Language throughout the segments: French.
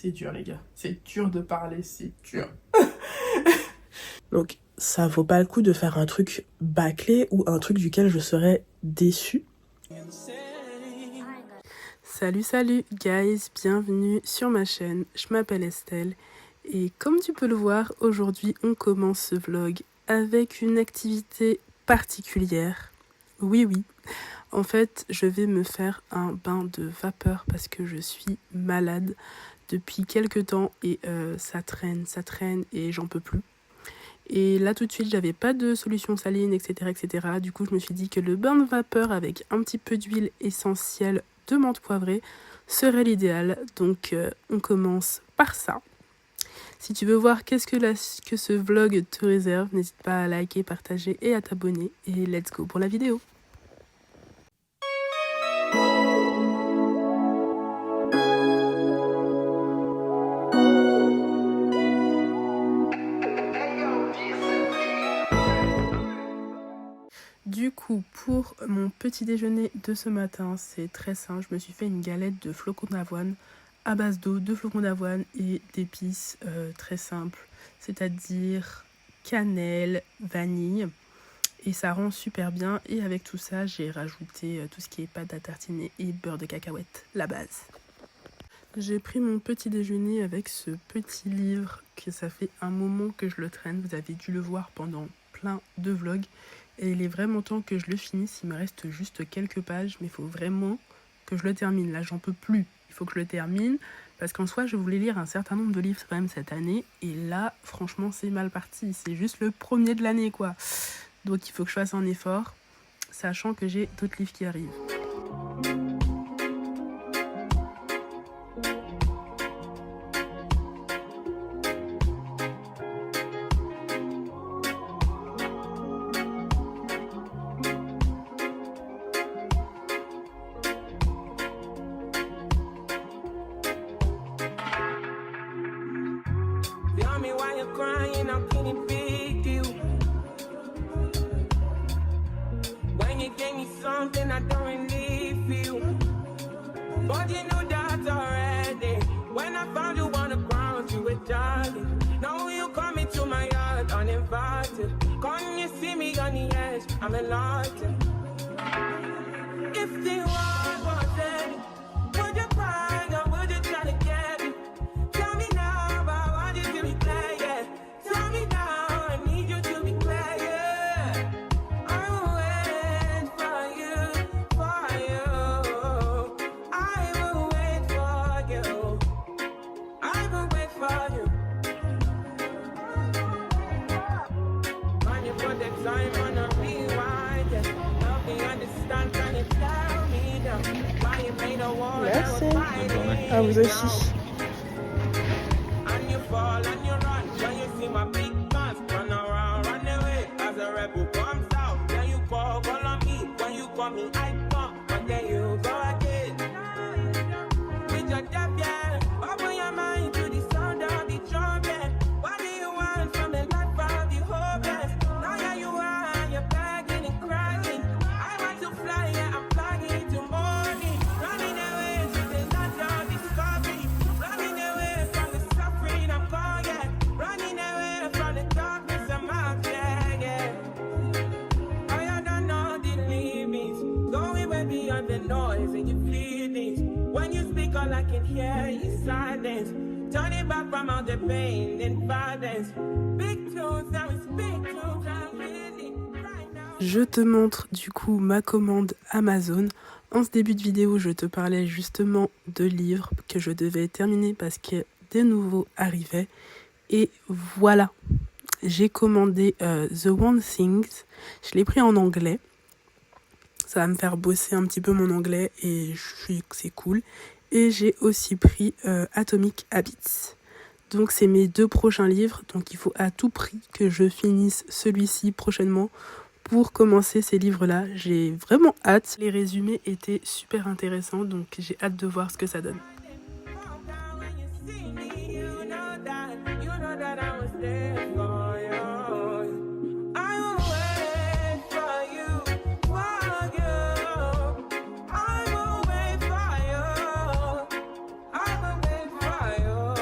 C'est dur les gars, c'est dur de parler, c'est dur. Donc ça vaut pas le coup de faire un truc bâclé ou un truc duquel je serais déçue. Salut guys, bienvenue sur ma chaîne, je m'appelle Estelle et comme tu peux le voir, aujourd'hui on commence ce vlog avec une activité particulière. Oui, en fait je vais me faire un bain de vapeur parce que je suis malade depuis quelques temps et ça traîne et j'en peux plus. Et là tout de suite j'avais pas de solution saline etc. Du coup je me suis dit que le bain de vapeur avec un petit peu d'huile essentielle de menthe poivrée serait l'idéal. Donc on commence par ça. Si tu veux voir qu'est-ce que ce vlog te réserve, n'hésite pas à liker, partager et à t'abonner. Et let's go pour la vidéo. Du coup, pour mon petit déjeuner de ce matin, c'est très simple. Je me suis fait une galette de flocons d'avoine à base d'eau, de flocons d'avoine et d'épices très simples, c'est-à-dire cannelle, vanille. Et ça rend super bien. Et avec tout ça, j'ai rajouté tout ce qui est pâte à tartiner et beurre de cacahuète, la base. J'ai pris mon petit déjeuner avec ce petit livre que ça fait un moment que je le traîne. Vous avez dû le voir pendant plein de vlogs. Et il est vraiment temps que je le finisse. Il me reste juste quelques pages, mais il faut vraiment que je le termine. Là, j'en peux plus. Il faut que je le termine. Parce qu'en soi, je voulais lire un certain nombre de livres quand même cette année. Et là, franchement, c'est mal parti. C'est juste le premier de l'année, quoi. Donc, il faut que je fasse un effort, sachant que j'ai d'autres livres qui arrivent. Tell me why you're crying, how can it be you? When you gave me something I don't really feel, but you knew that already. When I found you on the ground, you were jogging. Now you come into my yard uninvited. Can't you see me on the edge? I'm enlightened. If the world was ending, would you cry or would you try to get it? Tell me now, but I want you to be clear, yeah. Tell me now, I need you to be clear, yeah. I will wait for you, for you. I will wait for you. I will wait for you. When you put the time on a rewind, yeah. Help me understand, can you tell me now why you made a war that was fighting? À vous aussi. And you fall and you run when you see my big guns. Run around, run away as a rebel comes out. Then you call on me when you call me, I come. But then you go again with your death, yeah. Open your mind to the sound of the trumpet. What do you want from the life of the hopeless? Now here you are, you're begging and crying. I want to fly, yeah, I'm flying to morning. Running away to the land of discovery. Running away from the suffering I'm caught, yeah. Running away from the darkness I'm out, yeah. I don't know the limits. Going way beyond the noise and you feel things. When you speak, all I can hear is silence. Turning back from all the pain and violence. Big tunes, now it's big tunes, I'm really right now. Je te montre du coup ma commande Amazon. En ce début de vidéo, je te parlais justement de livres que je devais terminer parce que des nouveaux arrivaient. Et voilà, j'ai commandé The One Things. Je l'ai pris en anglais. Ça va me faire bosser un petit peu mon anglais et c'est cool. Et j'ai aussi pris Atomic Habits. Donc c'est mes deux prochains livres. Donc il faut à tout prix que je finisse celui-ci prochainement pour commencer ces livres-là. J'ai vraiment hâte. Les résumés étaient super intéressants, donc j'ai hâte de voir ce que ça donne. When you see me, you know that I was there for you. I will wait for you, for you. I will wait for you. I will wait for you.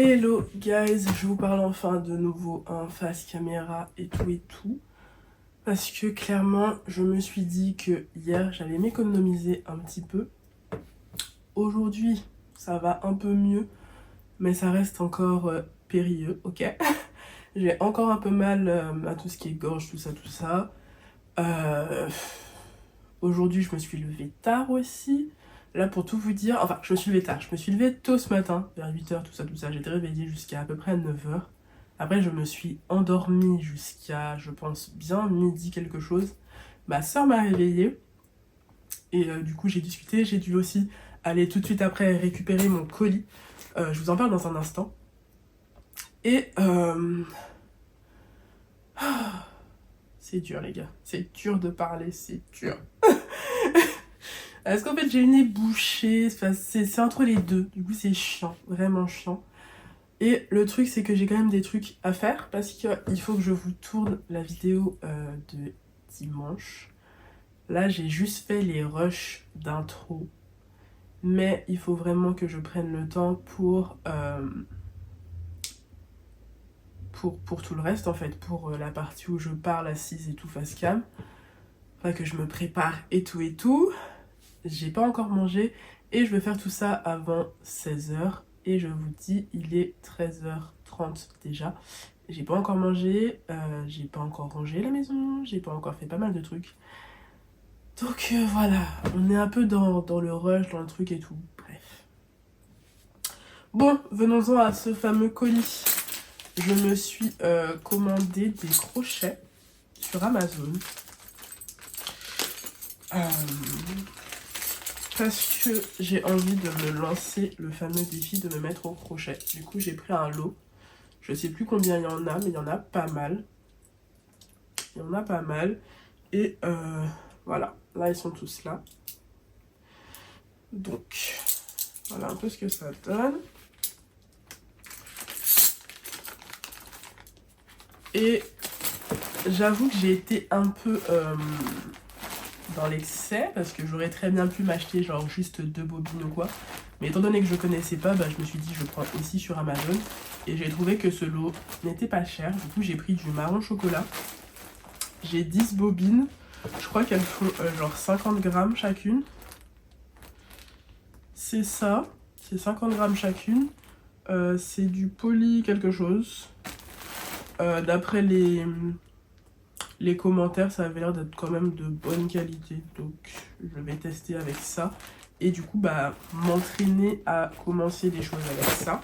Hello guys, je vous parle enfin de nouveau en face caméra et tout. Parce que clairement, je me suis dit que hier, j'allais m'économiser un petit peu. Aujourd'hui, ça va un peu mieux, mais ça reste encore périlleux, ok. J'ai encore un peu mal à tout ce qui est gorge, tout ça. Aujourd'hui, je me suis levée tard aussi. Là, pour tout vous dire, enfin, je me suis levée tard. Je me suis levée tôt ce matin, vers 8h, tout ça. J'étais réveillée jusqu'à à peu près 9h. Après, je me suis endormie jusqu'à, je pense, bien midi quelque chose. Ma soeur m'a réveillée. Et du coup, j'ai discuté. J'ai dû aussi aller tout de suite après récupérer mon colis. Je vous en parle dans un instant. Et... c'est dur, les gars. C'est dur de parler, c'est dur. Parce qu'en fait, j'ai le nez bouché. C'est entre les deux. Du coup, c'est chiant. Vraiment chiant. Et le truc, c'est que j'ai quand même des trucs à faire. Parce qu'il faut que je vous tourne la vidéo de dimanche. Là, j'ai juste fait les rushs d'intro. Mais il faut vraiment que je prenne le temps pour tout le reste, en fait. Pour la partie où je parle assise et tout face cam. Enfin, que je me prépare et tout. J'ai pas encore mangé et je vais faire tout ça avant 16h. Et je vous dis, il est 13h30 déjà. J'ai pas encore mangé, j'ai pas encore rangé la maison, j'ai pas encore fait pas mal de trucs. Donc voilà, on est un peu dans le rush, dans le truc et tout. Bref. Bon, venons-en à ce fameux colis. Je me suis commandé des crochets sur Amazon. Parce que j'ai envie de me lancer le fameux défi de me mettre au crochet. Du coup, j'ai pris un lot. Je sais plus combien il y en a, mais il y en a pas mal. Et voilà, là, ils sont tous là. Donc, voilà un peu ce que ça donne. Et j'avoue que j'ai été un peu... dans l'excès parce que j'aurais très bien pu m'acheter genre juste 2 bobines ou quoi, mais étant donné que je connaissais pas, bah, je me suis dit je prends ici sur Amazon et j'ai trouvé que ce lot n'était pas cher. Du coup j'ai pris du marron chocolat, j'ai 10 bobines, je crois qu'elles font genre 50 grammes chacune, c'est ça, c'est 50 grammes chacune, c'est du poly quelque chose, d'après les commentaires, ça avait l'air d'être quand même de bonne qualité. Donc, je vais tester avec ça. Et du coup, bah, m'entraîner à commencer des choses avec ça.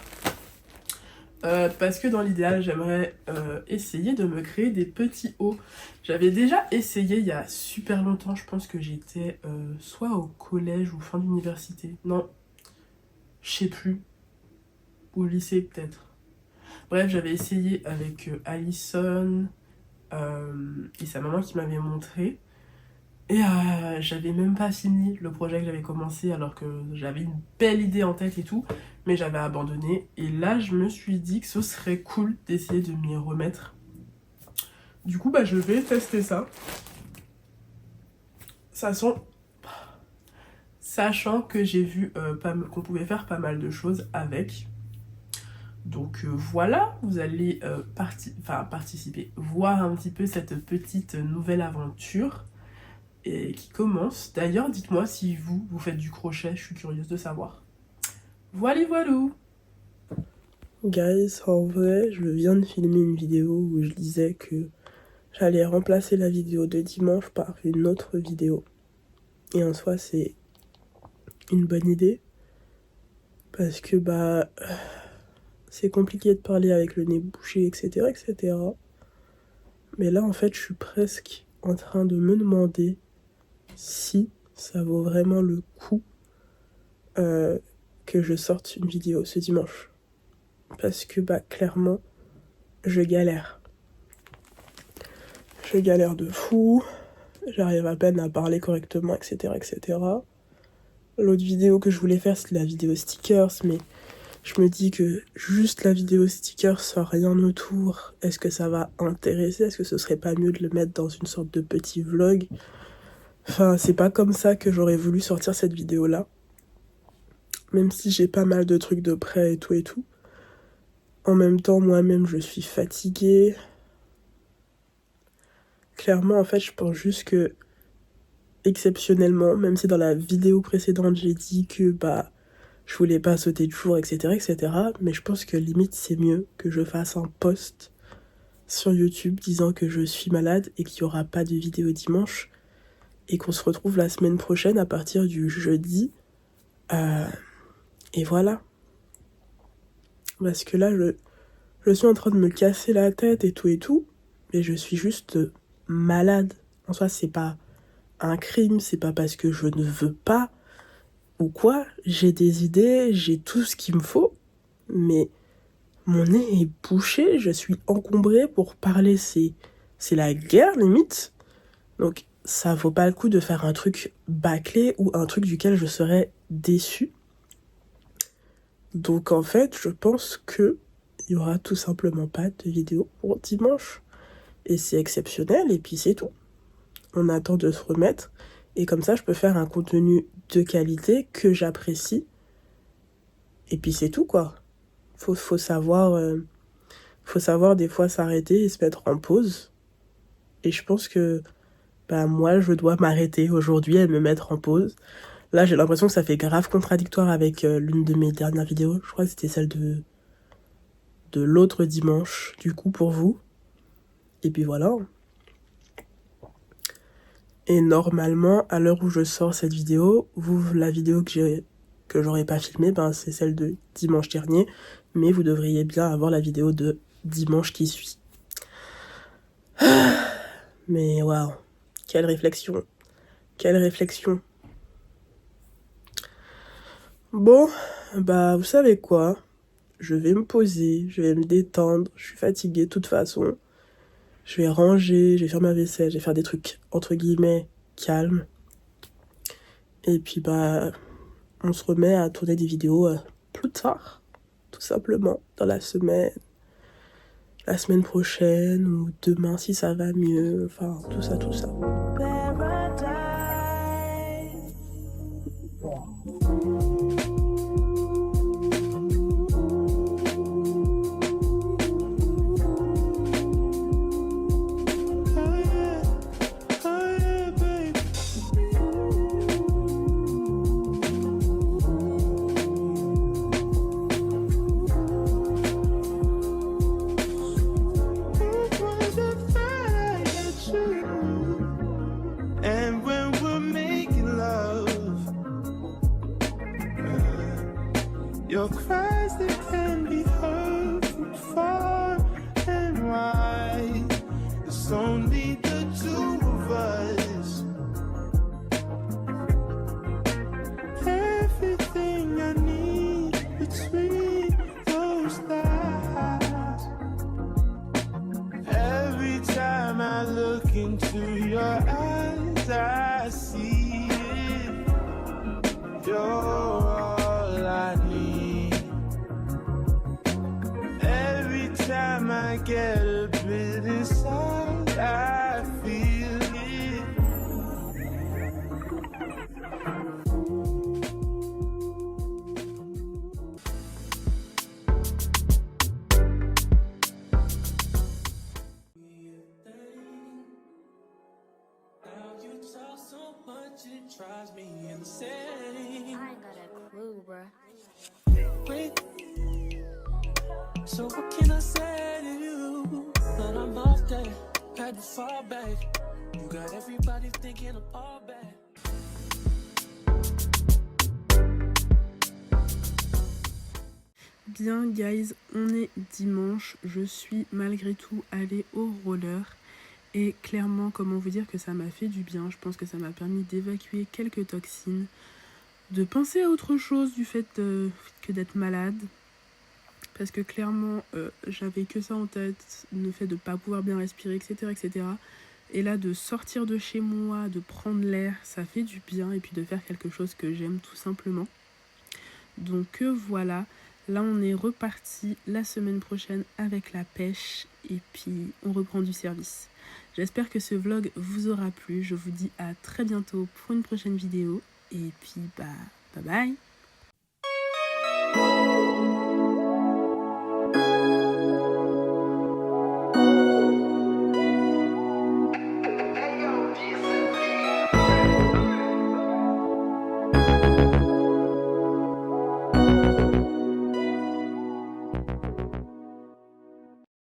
Parce que dans l'idéal, j'aimerais essayer de me créer des petits hauts. J'avais déjà essayé il y a super longtemps. Je pense que j'étais soit au collège ou fin d'université. Non, je sais plus. Au lycée peut-être. Bref, j'avais essayé avec Alison... et sa maman qui m'avait montré et j'avais même pas fini le projet que j'avais commencé alors que j'avais une belle idée en tête et tout, mais j'avais abandonné. Et là je me suis dit que ce serait cool d'essayer de m'y remettre. Du coup bah je vais tester ça. Sachant que j'ai vu qu'on pouvait faire pas mal de choses avec. Donc voilà, vous allez participer, voir un petit peu cette petite nouvelle aventure et qui commence. D'ailleurs, dites-moi si vous faites du crochet, je suis curieuse de savoir. Voilà. Guys, en vrai, je viens de filmer une vidéo où je disais que j'allais remplacer la vidéo de dimanche par une autre vidéo. Et en soi, c'est une bonne idée. Parce que bah... c'est compliqué de parler avec le nez bouché, etc., etc. Mais là, en fait, je suis presque en train de me demander si ça vaut vraiment le coup que je sorte une vidéo ce dimanche. Parce que, bah, clairement, je galère. Je galère de fou. J'arrive à peine à parler correctement, etc., etc. L'autre vidéo que je voulais faire, c'est la vidéo stickers, mais... je me dis que juste la vidéo sticker sans rien autour, est-ce que ça va intéresser? Est-ce que ce serait pas mieux de le mettre dans une sorte de petit vlog? Enfin, c'est pas comme ça que j'aurais voulu sortir cette vidéo-là. Même si j'ai pas mal de trucs de prêt et tout. En même temps, moi-même, je suis fatiguée. Clairement, en fait, je pense juste que, exceptionnellement, même si dans la vidéo précédente, j'ai dit que, je voulais pas sauter de jour, etc., etc., mais je pense que limite, c'est mieux que je fasse un post sur YouTube disant que je suis malade et qu'il y aura pas de vidéo dimanche et qu'on se retrouve la semaine prochaine à partir du jeudi. Et voilà. Parce que là, je suis en train de me casser la tête et tout, mais je suis juste malade. En soi, c'est pas un crime, c'est pas parce que je ne veux pas ou quoi. J'ai des idées, j'ai tout ce qu'il me faut, mais mon nez est bouché, je suis encombrée pour parler, c'est la guerre limite. Donc ça vaut pas le coup de faire un truc bâclé ou un truc duquel je serais déçue. Donc en fait, je pense que il y aura tout simplement pas de vidéo pour dimanche. Et c'est exceptionnel, et puis c'est tout. On attend de se remettre, et comme ça, je peux faire un contenu de qualité que j'apprécie. Et puis c'est tout, quoi. Faut savoir des fois s'arrêter et se mettre en pause. Et je pense que moi, je dois m'arrêter aujourd'hui et me mettre en pause. Là, j'ai l'impression que ça fait grave contradictoire avec l'une de mes dernières vidéos. Je crois que c'était celle de l'autre dimanche, du coup, pour vous. Et puis voilà. Et normalement, à l'heure où je sors cette vidéo, la vidéo que j'aurais pas filmée, c'est celle de dimanche dernier. Mais vous devriez bien avoir la vidéo de dimanche qui suit. Mais waouh, quelle réflexion. Quelle réflexion. Bon, vous savez quoi? Je vais me poser, je vais me détendre, je suis fatiguée de toute façon. Je vais ranger, je vais faire ma vaisselle, je vais faire des trucs, entre guillemets, calmes. Et puis on se remet à tourner des vidéos plus tard, tout simplement, dans la semaine prochaine, ou demain si ça va mieux, enfin, tout ça. And when we're making love, your cries that can be heard from far and wide. It's only the two of us. Everything I need between those thighs. Every time I look into your eyes, I see it. You're all I need. Every time I get a bit inside, I feel it. It drives me insane. I ain't got a clue, bruh. Wait. So what can I say to you? That I'm off there, had to fall back. You got everybody thinking I'm all bad. Bien guys, on est dimanche, je suis malgré tout allée au roller. Et clairement, comment vous dire que ça m'a fait du bien. Je pense que ça m'a permis d'évacuer quelques toxines, de penser à autre chose du fait que d'être malade. Parce que clairement, j'avais que ça en tête, le fait de ne pas pouvoir bien respirer, etc., etc. Et là, de sortir de chez moi, de prendre l'air, ça fait du bien. Et puis de faire quelque chose que j'aime tout simplement. Donc voilà, là on est reparti la semaine prochaine avec la pêche. Et puis on reprend du service. J'espère que ce vlog vous aura plu. Je vous dis à très bientôt pour une prochaine vidéo. Et puis bye bye.